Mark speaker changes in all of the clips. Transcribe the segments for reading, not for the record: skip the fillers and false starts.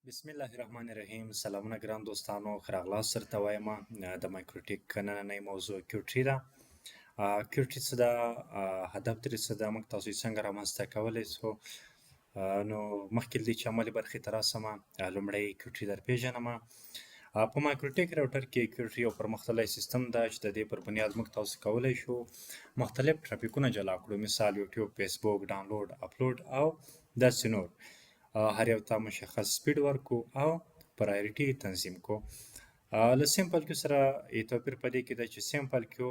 Speaker 1: بسم الله الرحمن الرحیم. سلامونه ګران دوستانو، ښه راغلاست درته وایم. د مایکروټیک نننۍ موضوع کیو ټری ده. کیو ټری څه ده، هدف ترې څه ده، موږ تاسو یې څنګه رامنځته کولی سو. نو مخکې له دې چې عملي برخې ته راسمه، لومړی کیو ټری در پیژنمه. په مایکروټیک راوټر کې کیو ټری یو پرمختللی سیستم ده چې د دې پر بنیاد موږ تاسو کولی شو مختلف ټرافیکونه جلا کړو، مثال یوټیوب، فیسبوک، ډاونلوډ، اپلوډ او داسې نور. هر یو ته مشخص سپیډ ورکو او پرایورټي تنظیم کو. له سیمپل کیو سره یې توپیر په دې کې ده چې سیمپل کیو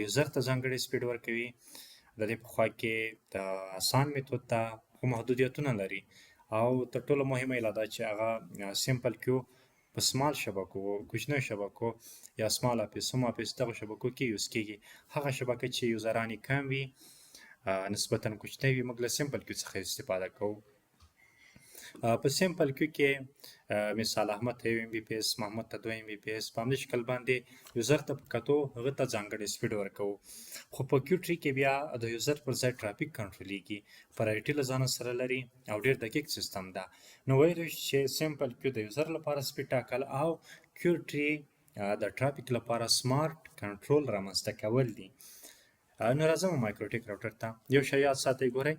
Speaker 1: یوزر ته ځانګړی سپیډ ورکوي. د دې په خوا کې د آسان میتود ته خو محدودیتونه لري، او تر ټولو مهمه یې لا ده چې هغه سیمپل کیو په سمال شبکو، کوچنیو شبکو یا سمال اپیس، سم اپیس دغه شبکو کې یوز کیږي. هغه شبکه چې یوزران یې کم وي، نسبتا کوچنی وي، موږ له سیمپل کیو څخه استفاده کوو. په سیمپل کیو کې مثال احمد ته 1 MB/s، محمد ته 2 MB/s، په همدې شکل باندې یوزر ته په کتو هغه ته ځانګړی سپیډ ورکوو. خو په کیو ټری کې بیا د یوزر پر ځای ټرافیک کنټرولېږي، پرایورټي له ځانه سره لري او ډېر دقیق سیستم ده. نو ویلی شو چې سیمپل کیو د یوزر لپاره سپیډ ټاکل او کیو ټری د ټرافیک لپاره سمارټ کنټرول رامنځته کول دي. نو راځم مایکروټیک راوټر ته. یو شی یاد ساتئ، ګورئ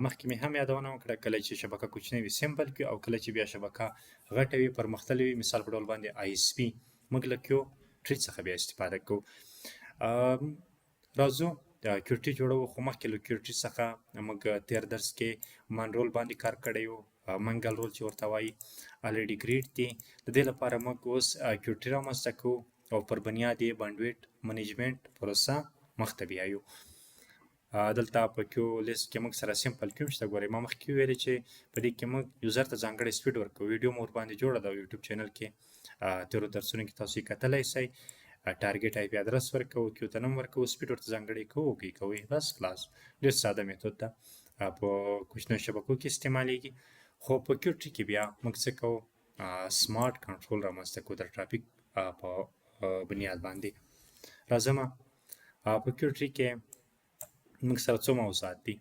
Speaker 1: مخکې مې هم یادونه وکړه، کله چې شبکه کوچنۍ وي سیمپل کیو، او کله چې بیا شبکه غټه وي پرمختللې وي، مثال په ډول باندې ISP، موږ له کیو ټری څخه بیا استفاده کوو. راځو کیو ټری جوړوو، خو مخکې له کیو ټری څخه موږ تیر درس کې منرول باندې کار کړی و، منګل رول چې ورته وایي الریډي ګریډ دي. د دې لپاره موږ اوس کیو ټری رامنځته کوو او پر بنیاد یې بانډویټ منیجمنټ پروسه مخته بیایو. دلته په کیو لیست کې موږ سره سیمپل کیو شته. ګورئ ما مخکې ویلې چې په دې کې موږ یوزر ته ځانګړی سپیډ ورکوو. ویډیو مو ورباندې جوړه ده یوټیوب چینل کې، تېرو درسونو کې تاسو یې کتلی سئ. ټارګېټ IP ادرس ورکوو، کیو ته نوم ورکوو، سپیډ ورته ځانګړی کوو، اوکې کوئ، بس خلاص. ډېر ساده میتود ده، په کوچنیو شبکو کې استعمالیږي. خو په کیو ټری کې بیا موږ څه کوو، سمارټ کنټرول رامنځته کوو د ټرافیک په بنیاد باندې. راځمه په کیو ټری کې موږ سره څو موضوعات دي.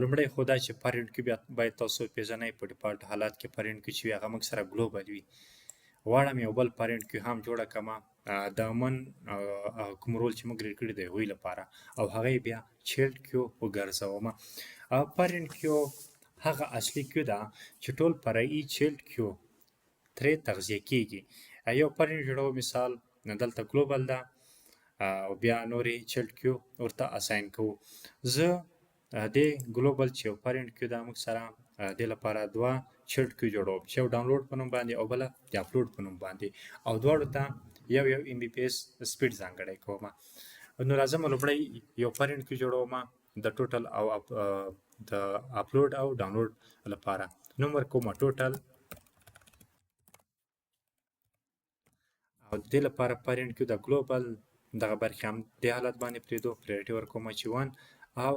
Speaker 1: لومړی خو دا چې پرنټ کیو باید تاسو پیژنئ. په ډیفالټ حالات کې پرنټ کیو چې وي هغه موږ سره ګلوبل وي. غواړم یو بل پرنټ کیو هم جوړه کړمه د من کوم رول چې موږ ریډ کړي د هغوی لپاره، او هغه یې بیا چیلډ کیو وګرځومه. پرنټ کیو هغه اصلي کیو ده چې ټول فرعي چیلډ کیو ترې تغذیه کیږي. یو پرنټ جوړوو، مثال دلته ګلوبل ده، او بیا نورې چیلډ کیو ورته اساین کوو. زه دې ګلوبل چې یو پرنټ کیو ده موږ سره دې لپاره دوه چیلډ کیو جوړوم، چې یو ډاونلوډ په نوم باندې او بله د اپلوډ په نوم باندې، او دواړو ته یو MB/s سپیډ ځانګړی کومه. نو راځم لومړی یو پرنټ کیو جوړومه د ټوټل او د اپلوډ او ډاونلوډ لپاره. نوم ورکومه ټوټل، او د دې لپاره پرنټ کیو د ګلوبل دغه برخې هم دې حالت باندې پرېږدو، پرایورټي ورکومه چې 1، او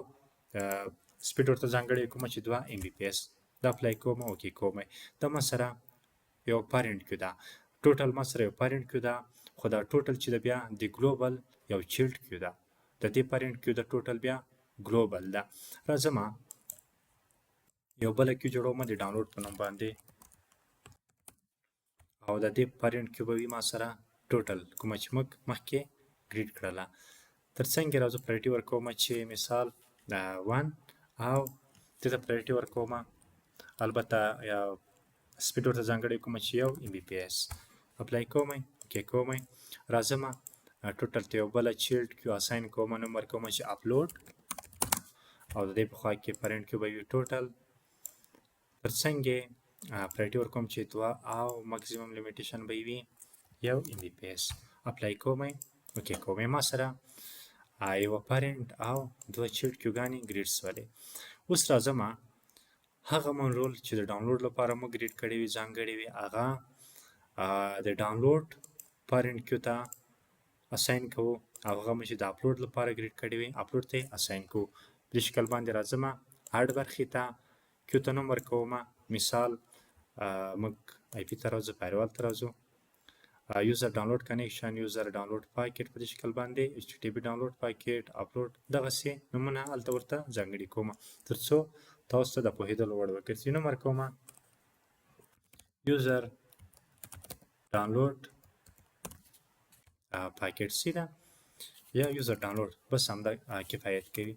Speaker 1: سپیډ ورته ځانګړی کومه چې 2 MB/s. دا اپلای کومه، اوکې کومه. دا ما سره یو پرنټ کیو ده، ټوټل ما سره یو پرنټ کیو ده، خو دا ټوټل چې ده بیا د ګلوبل یو چیلډ کیو ده. د دې پرنټ کیو د ټوټل بیا ګلوبل ده. راځم یو بله کیو جوړومه د ډاونلوډ په نوم باندې، او د دې پرنټ کیو به وي ما سره ټوټل کومه چې موږ مخکې ګریډ کړله. تر څنګ یې راځو پرایورټي ورکومه چې مثال 1، او دې ته پرایورټي ورکومه، البته سپیډ ورته ځانګړی کومه چې 1 MB/s. اپلای کومه، اوکې کومه. راځم ټوټل ته یو بله چیلډ کیو اساین کومه، نوم ورکومه چې اپلوډ، او د دې په خوا کې پرنټ کیو به وي ټوټل. تر څنګ یې پرایورټي ورکوم چې 2، او ماکسیمم لیمیټیشن به یې وي 1 MB/s. اپلای کومه، اوکې کومه. ما سره یوه پرنټ او دوه چیلډ کیوګانې ګریډ سولې. اوس راځم هغه منرول چې د ډاونلوډ لپاره موږ ګریډ کړی وي، ځانګړی وي، هغه د ډاونلوډ پرنټ کیو ته اساین کوو، او هغه مو چې د اپلوډ لپاره ګریډ کړی وي اپلوډ ته یې اساین کوو. په دې شکل باندې راځم هډ برخې ته کیو ته نوم ورکومه، مثال موږ IP ته راځو، فایروال ته راځو، user download connection، user download packet، په دې شکل باندې HTTP download packet، upload، دغسې نومونه هلته ورته ځانګړي کومه، تر څو تاسو ته د پوهېدلو وړ وګرځي. نوم ورکومه یوزر ډاونلوډ پاکټ سی ده یا یوزر ډاونلوډ بس همدا کفایت کوي.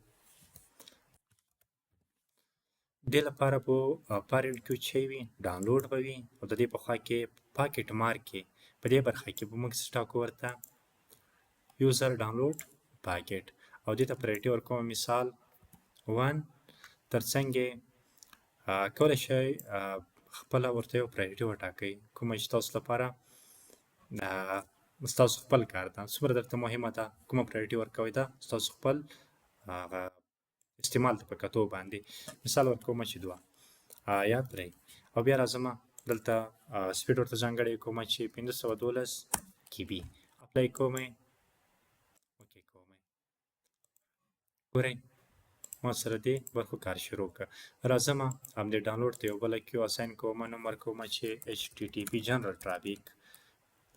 Speaker 1: دې لپاره به پارنټ کیو چې وي ډاونلوډ به وي او د دې په خوا کې پاکټ مارک کې په دې برخه کې به موږ سټاک ورته یوزر ډاونلوډ پاکټ او دې ته پرایورټي ورکوم مثال 1 ترڅنګ کولی شئ خپله ورته یو پرایورټي وټاکئ کومه چې تاسو لپاره ستاسو خپل کار ده څومره درته مهمه ده کومه پرایورټي ورکوئ ده ستاسو خپل هغه استعمال ته په کتو باندې مثال ورکوم چې 2 یا 3 او بیا راځم دلته سپیډ ورته ځانګړی کوم چې 512 کي بي اپلای کوم اوکې کوم ګورئ ما سره دې برخو کار شروع کړه. راځم همدې ډاونلوډ ته یو بله کیو اساین کوم نوم ورکوم چې HTTP جنرال ټرافیک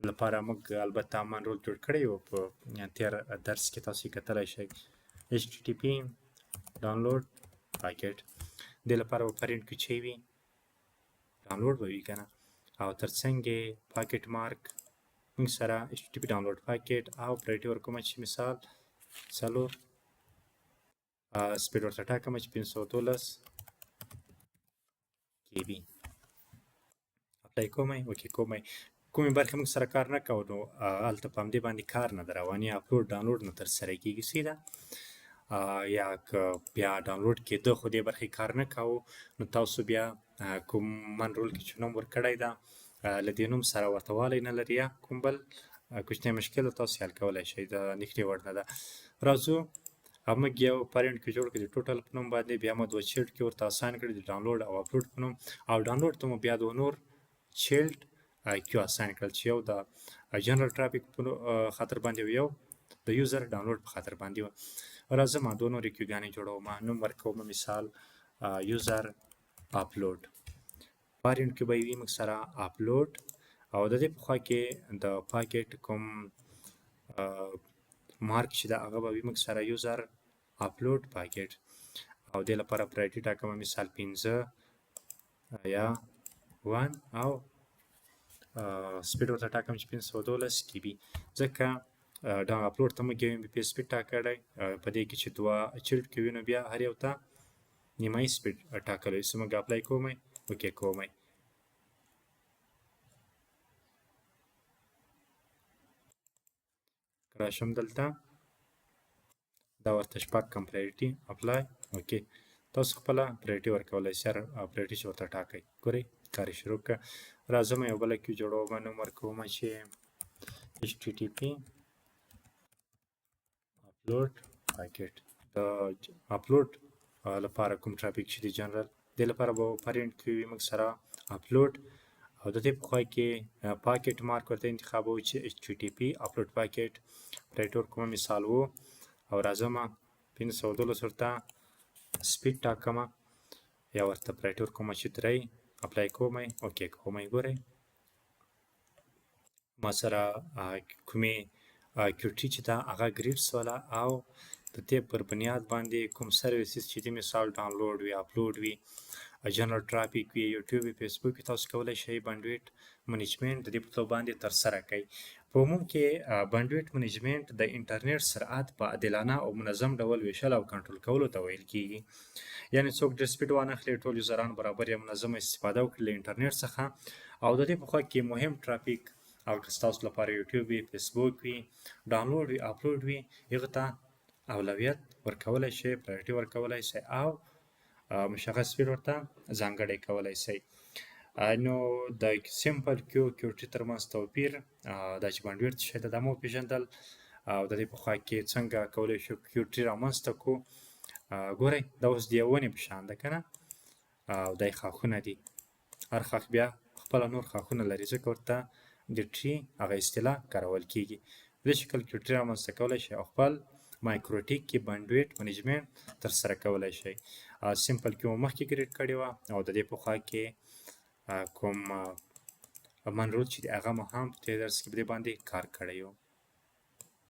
Speaker 1: لپاره موږ البته منرول جوړ کړی و په تیر درس کې تاسو یې کتلی شئ. HTTP ډاونلوډ پاکټ دې لپاره به پرینټ کې چې وي ډاونلوډ به وي که نه او ترڅنګ یې پاکټ مارک موږ سره HTTP ډاونلوډ پاکټ او پرایورټي ورکوم چې مثال 4 سپیډ ورته ټاکم چې 512 کي بي اپلای کومئ اوکې کومئ کومې برخې موږ سره کار نه کوو نو هلته په همدې باندې کار نه ده روان یا اپلوډ ډاونلوډ نه ترسره کېږي سیده یا که بیا ډاونلوډ کېده خو دې برخې کار نه کوو نو تاسو بیا کوم منرول کې چې نوم ورکړی ده له دې نوم سره ورته والی نه لري یا کوم بل کوچنی مشکل تاسو حل کولی شئ د اندېښنې وړ نه ده. راځو موږ یو پرینټ کې جوړ کړو د ټوټل په نوم باندې بیا مو دوه چیلډ کې ورته اساین کړي د ډاونلوډ او اپلوډ په نوم او ډاونلوډ ته مو بیا دوه نور چیلډ کیو اساین کړل چې یو د جنرال ټرافیک په خاطر باندې یو د یوزر ډاونلوډ په خاطر باندې و. راځم دوه نورې کیوګانې جوړوم نوم ورکوم مثال یوزر اپلوډ پارنټ کې به وي موږ سره اپلوډ او د دې په خوا کې د پاکټ کوم مارک چې ده هغه به وي موږ سره یوزر اپلوډ پاکټ او دې لپاره پرایورټي ټاکم مثال 15 یا 1 او سپیډ ورته ټاکم چې 512 کي بي ځکه دا اپلوډ ته موږ یو MB سپیډ ټاکلی په دې کې چې دوه چیلډ کې وي نو بیا هر یو ته نیمایي سپیډ ټاکلی سو موږ اپلای کومئ اوکې کومئ راشم دلته دا ورته شپږ کم پرایورټي اپلای اوکې تاسو خپله پرایورټي ورکولی شئ پرایورټي چې ورته ټاکئ ګورئ کار یې شروع کړه. راځم یو بله کیو جوړوم نوم ورکوم چې HTTP اپلوډ پاکټ د اپلوډ لپاره کوم ټرافیک چې دی جنرال دې لپاره به پرینټ کې وي موږ سره اپلوډ او د دې په خوا کې پاکټ مارک ورته انتخابوو چې HTTP اپلوډ پاکټ پرایورټي ورکوم مثال و او راځم 512 ورته سپیډ ټاکمه یا ورته پرایورټي ورکوم چې 3 اپلای کومئ اوکې کومئ ګورئ ما سره کومې کیو ټري چې ده هغه ګریډ سوله او د دې پر بنیاد باندې کوم سرویسز چې دي مثال ډاونلوډ وي اپلوډ وي جنرال ټرافیک وي یوټیوب وي فیسبوک وي تاسو کولی شئ بانډویټ منیجمنټ د دې په توګه باندې ترسره کوئ. په عموم کې بانډویټ منیجمنټ د انټرنیټ سرعت په عادلانه او منظم ډول ویشل او کنټرول کولو ته ویل کېږي. یعنې څوک ډېر سپیډ وانخلي ټول یوزران برابر یا منظمه استفاده وکړي له انټرنیټ څخه او د دې په خوا کې مهم ټرافیک او که ستاسو لپاره یوټیوب وي فیسبوک وي ډاونلوډ وي اپلوډ وي هغه ته اولویت ورکولی شئ پرایورټي ورکولی شئ او مشخص سپیډ ورته ځانګړی کولی شئ. نو د سمپل کیو ټري ترمنځ توپیر دا چې بانډویټ څه شی ده دا مو وپېژندل او د دې په خوا کې څنګه کولی شو کیو ټري رامنځته کړو. ګورئ دا اوس د یو ونې په شان ده که نه او دا یې ښاخونه دي هر ښاخ بیا خپله نور ښاخونه لري ځکه ورته د ټري هغه اصطلاح کارول کېږي. په دې شکل کیو ټري رامنځته کولی شئ او خپل مایکروټیک کې بانډویټ منیجمنټ ترسره کولی شئ. سمپل کیو مو مخکې کریټ کړې وه او د دې په خوا کې کوم منرول چې دی هغه مو هم په دې درس کې په دې باندې کار کړی و.